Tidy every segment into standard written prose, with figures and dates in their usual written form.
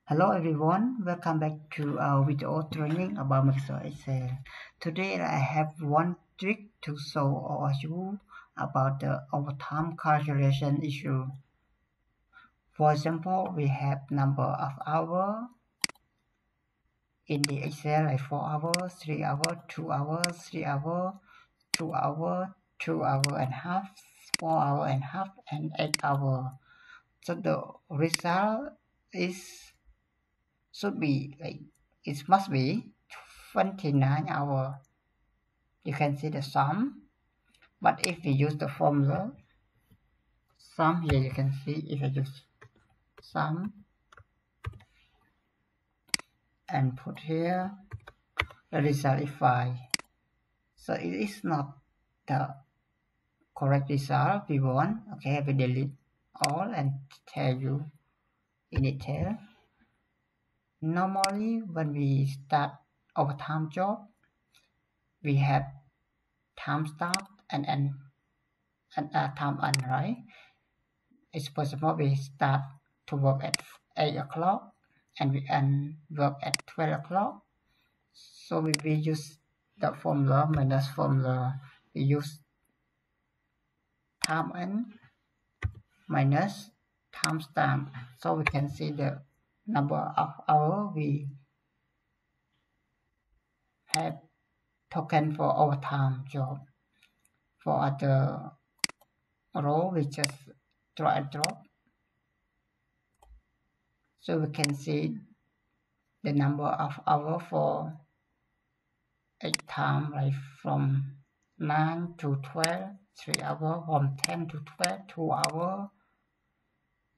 Hello everyone, welcome back to our video training about Microsoft Excel. Today I have one trick to show you about the overtime calculation issue. For example, we have number of hours in the Excel like 4 hours, 3 hours, 2 hours, 3 hours, 2 hours, 2 hours and a half, 4 hours and a half, and 8 hours. So the result is should be like it must be 29 hours. You can see the sum, but if we use the formula sum here, you can see if I use sum and put here, the result is 5. So it is not the correct result we want. Okay, we delete all and tell you in detail. Normally when we start overtime job, we have time start and end and time end, right? It's possible we start to work at 8 o'clock and we end work at 12 o'clock. So we use the formula minus formula. We use time end minus time stamp. So we can see the number of hours we have taken for overtime job. For other row, we just drag and drop. So we can see the number of hours for each time, like from 9 to 12, 3 hours, from 10 to 12, 2 hours.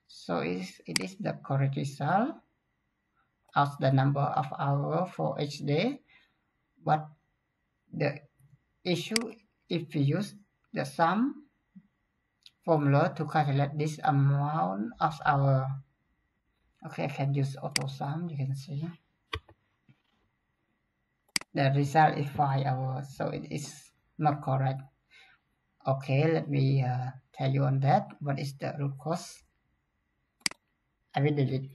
So it is the correct result of the number of hours for each day. But the issue, if we use the sum formula to calculate this amount of hours. Okay, I can use auto sum, you can see. The result is 5 hours, so it is not correct. Okay, let me tell you on that. What is the root cause? I will delete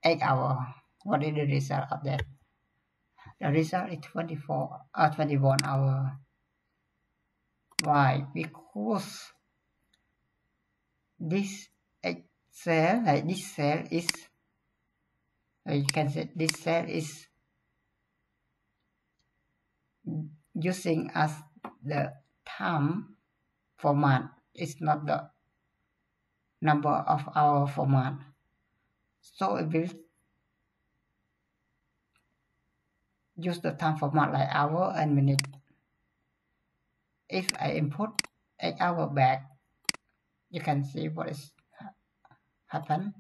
8 hours. What is the result of that? The result is 21 hours. Why? Because this cell, like this cell is, you can say this cell is using as the time format. It's not the number of hour format. So it will use the time format like hour and minute. If I input 8 hours back, you can see what is happen.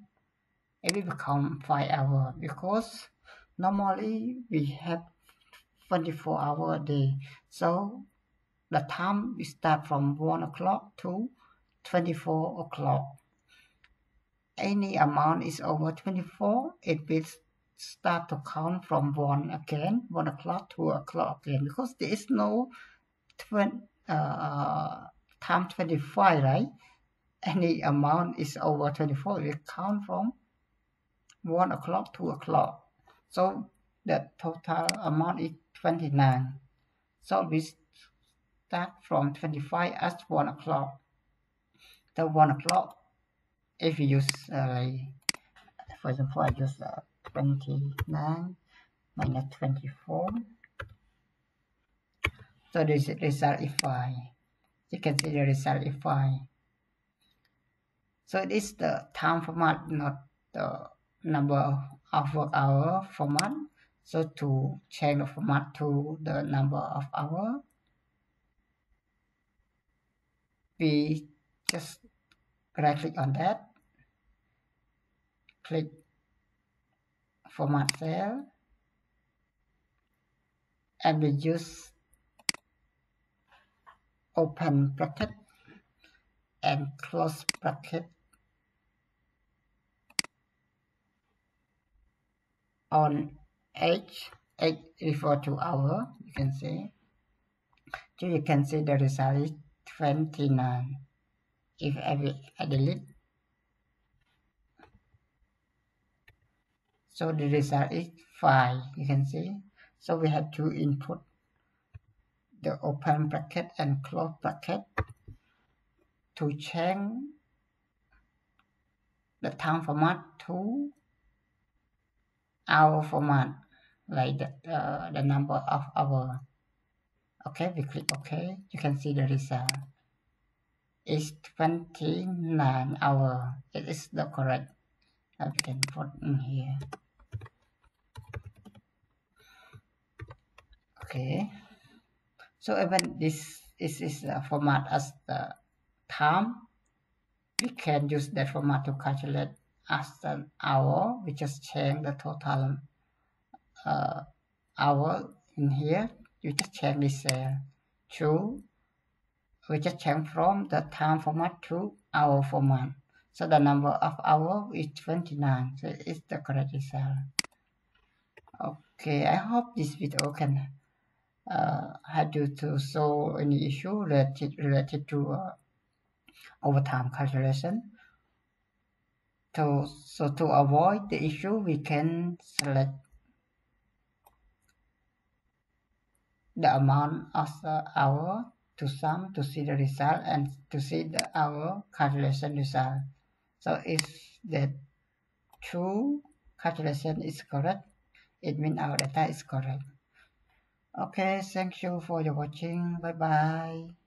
It will become 5 hours because normally we have 24 hours a day. So the time we start from 1 o'clock to 24 o'clock. Any amount is over 24, it will start to count from 1 again, 1 o'clock, 2 o'clock again, because there is no time 25, right? Any amount is over 24, we count from 1 o'clock, 2 o'clock. So the total amount is 29. So we start from 25 at 1 o'clock. The 1 o'clock, if you use, for example, I use 29 minus 24. So this result is 5. You can see the result is 5. So it is the time format, not the number of work hour format. So to change the format to the number of hour, we just right click on that, click format cell, and we use open bracket and close bracket on H refer to hour, you can see. So you can see the result is 29. If I delete, So the result is 5. You can see. So we have to input the open bracket and close bracket to change the time format to our format, like the number of hour. Okay, we click OK. You can see the result is 29 hour. It is the correct. We can put in here. Okay. So even this is a format as the time, we can use that format to calculate as an hour. We just change the total hour in here. You just change this to, we just change from the time format to hour format. So the number of hour is 29. So it's the correct result. Okay, I hope this video can help you to solve any issue related to overtime calculation. So to avoid the issue, we can select the amount of the hour to sum to see the result and to see the hour calculation result. So if the true calculation is correct, it means our data is correct. Okay, thank you for your watching. Bye bye.